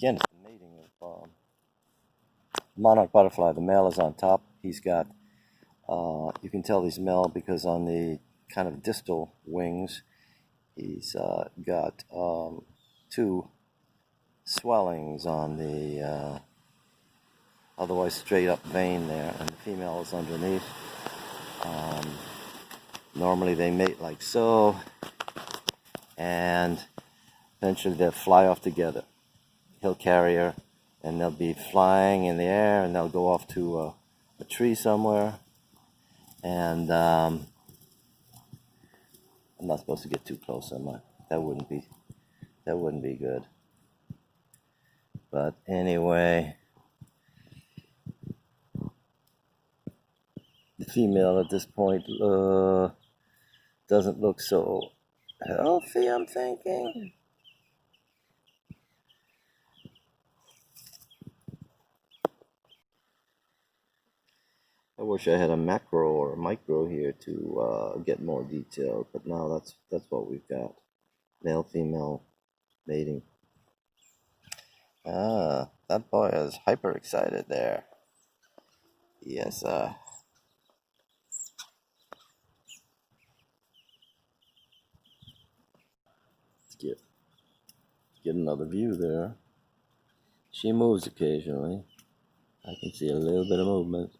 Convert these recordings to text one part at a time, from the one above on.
Again, it's the mating of monarch butterfly. The male is on top. He's got, you can tell he's male because on the kind of distal wings, he's got two swellings on the otherwise straight up vein there, and the female is underneath. Normally they mate like so, and eventually they'll fly off together. He'll carry her, and they'll be flying in the air, and they'll go off to a tree somewhere. And I'm not supposed to get too close, am I? That wouldn't be good. But anyway, the female at this point doesn't look so healthy, I'm thinking. I wish I had a macro or a micro here to get more detail, but now that's what we've got. Male-female mating. Ah, that boy is hyper excited there. Yes, let's get another view there. She moves occasionally. I can see a little bit of movement.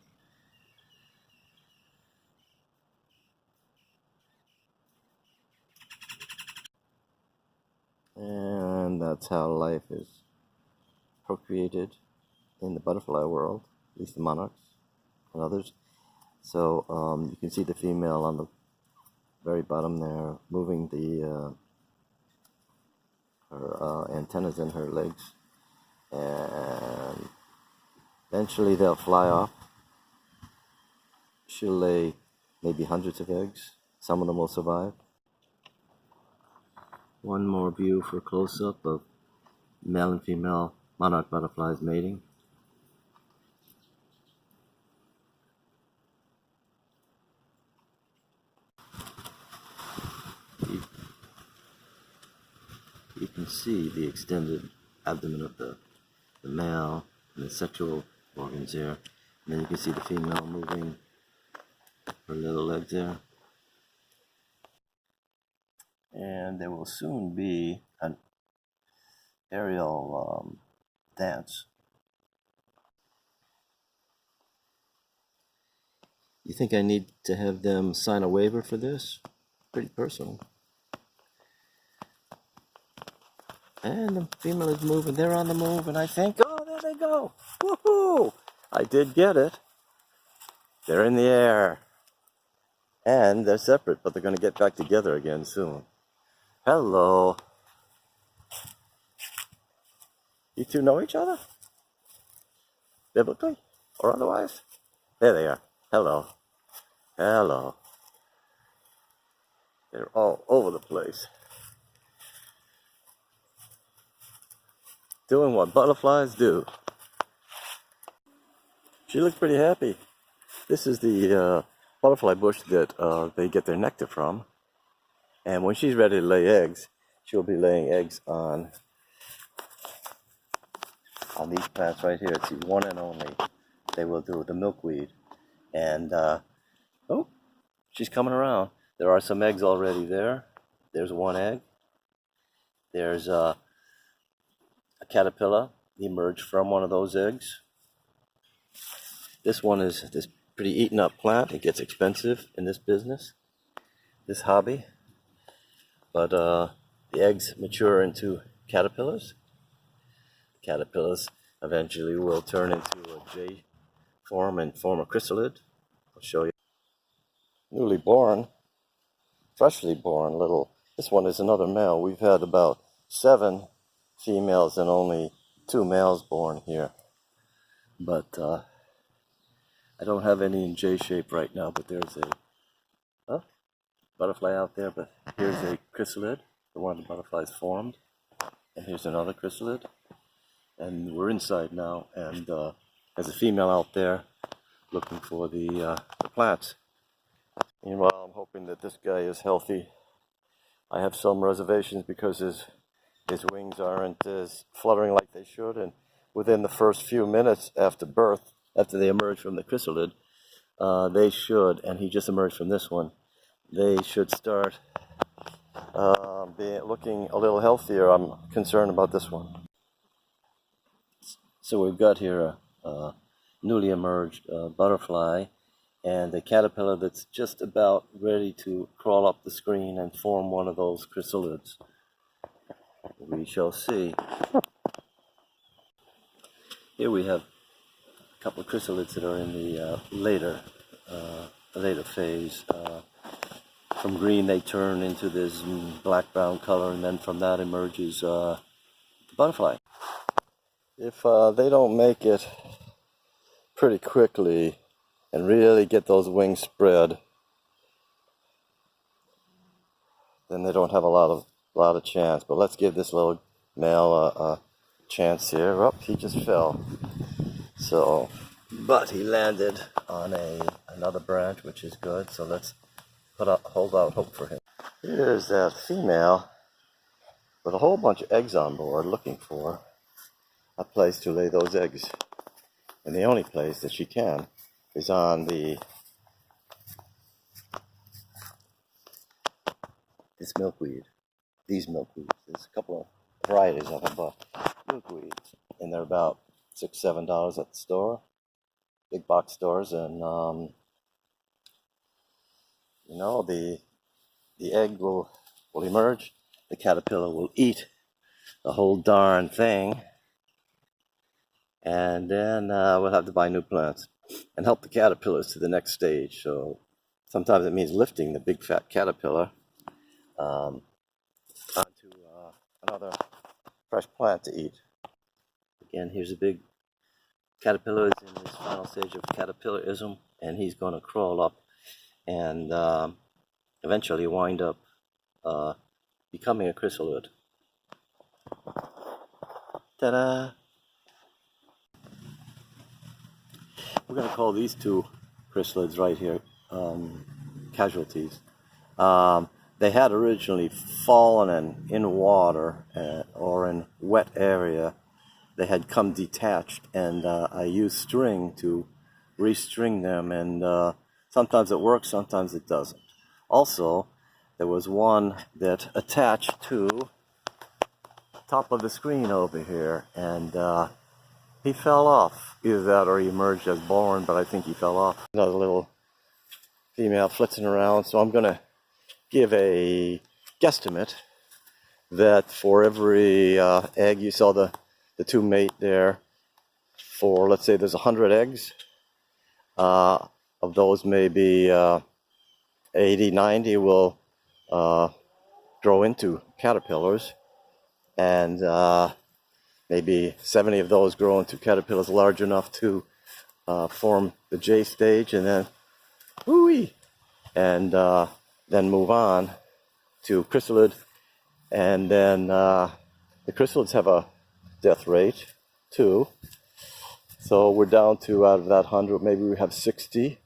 And that's how life is procreated in the butterfly world, at least the monarchs and others. So you can see the female on the very bottom there moving her antennas in her legs, and eventually they'll fly off. She'll lay maybe hundreds of eggs. Some of them will survive. One more view for close-up of male and female monarch butterflies mating. You can see the extended abdomen of the male and the sexual organs there. And then you can see the female moving her little legs there. And there will soon be an aerial dance. You think I need to have them sign a waiver for this? Pretty personal. And the female is moving. They're on the move, and I think, oh, there they go. Woohoo! I did get it. They're in the air. And they're separate, but they're going to get back together again soon. Hello. You two know each other? Biblically? Or otherwise? There they are. Hello. Hello. They're all over the place. Doing what butterflies do. She looks pretty happy. This is the butterfly bush that they get their nectar from. And when she's ready to lay eggs, she'll be laying eggs on these plants right here. It's the one and only. They will do the milkweed. And, oh, she's coming around. There are some eggs already there. There's one egg. There's a caterpillar emerged from one of those eggs. This one is this pretty eaten up plant. It gets expensive in this business, this hobby. But the eggs mature into caterpillars. Caterpillars eventually will turn into a J form and form a chrysalid. I'll show you. Newly born, freshly born little. This one is another male. We've had about 7 females and only 2 males born here. But I don't have any in J shape right now, but there's a butterfly out there, but here's a chrysalid, the one the butterflies formed, and here's another chrysalid, and we're inside now, and there's a female out there looking for the plants. Meanwhile, I'm hoping that this guy is healthy. I have some reservations because his his wings aren't as fluttering like they should, and within the first few minutes after birth, after they emerge from the chrysalid, they should, and he just emerged from this one, they should start looking a little healthier. I'm concerned about this one. So we've got here a newly emerged butterfly and a caterpillar that's just about ready to crawl up the screen and form one of those chrysalids. We shall see. Here we have a couple of chrysalids that are in the later phase. From green they turn into this black-brown color, and then from that emerges the butterfly. If they don't make it pretty quickly and really get those wings spread, then they don't have a lot of chance. But let's give this little male a chance here. Oh, he just fell. So, but he landed on another branch, which is good. So let's hold out hope for him. Here's that female with a whole bunch of eggs on board, looking for a place to lay those eggs. And the only place that she can is on this milkweed. These milkweeds. There's a couple of varieties of them, but milkweeds. And they're about $6, $7 at the store, big box stores. And the egg will emerge. The caterpillar will eat the whole darn thing, and then we'll have to buy new plants and help the caterpillars to the next stage. So sometimes it means lifting the big fat caterpillar onto another fresh plant to eat. Again, here's a big caterpillar is in this final stage of caterpillarism, and he's going to crawl up and eventually wind up becoming a chrysalid. Ta-da! We're going to call these two chrysalids right here casualties. They had originally fallen in water or in wet area. They had come detached, and I used string to restring them, and sometimes it works, sometimes it doesn't. Also, there was one that attached to the top of the screen over here, and he fell off. Either that or he emerged as born, but I think he fell off. Another little female flitzing around, so I'm going to give a guesstimate that for every egg, you saw the two mate there, for let's say there's 100 eggs, of those maybe 80, 90 will grow into caterpillars, and maybe 70 of those grow into caterpillars large enough to form the J stage, and then whoo-wee, and then move on to chrysalid, and then the chrysalids have a death rate too. So we're down to, out of that 100, maybe we have 60,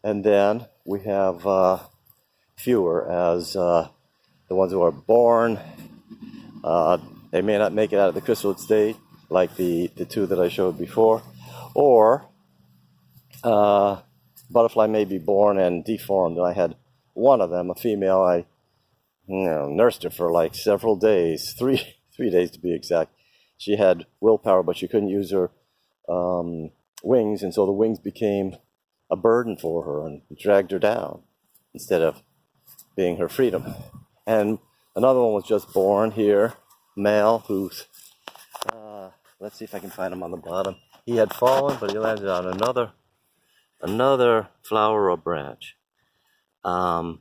and then we have fewer as the ones who are born. They may not make it out of the chrysalid state, like the two that I showed before, or butterfly may be born and deformed. And I had one of them, a female. I nursed her for like several days, three days to be exact. She had willpower, but she couldn't use her wings, and so the wings became a burden for her and dragged her down instead of being her freedom. And another one was just born here, male, who's let's see if I can find him on the bottom. He had fallen, but he landed on another flower or branch. So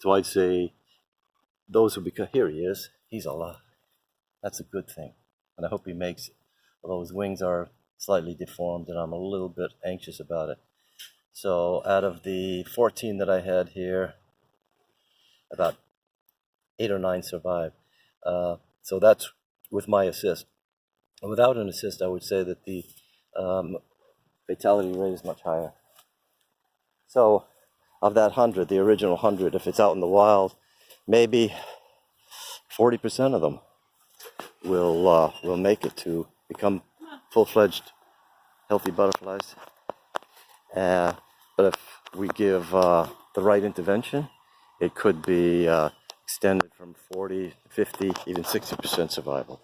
I'd say those who become, here he is, he's alive. That's a good thing, and I hope he makes it. Although his wings are slightly deformed, and I'm a little bit anxious about it. So out of the 14 that I had here, about 8 or 9 survived. So that's with my assist. Without an assist, I would say that the fatality rate is much higher. So of that 100, the original 100, if it's out in the wild, maybe 40% of them will make it to become full-fledged healthy butterflies. But if we give the right intervention, it could be extended from 40, 50, even 60% survival.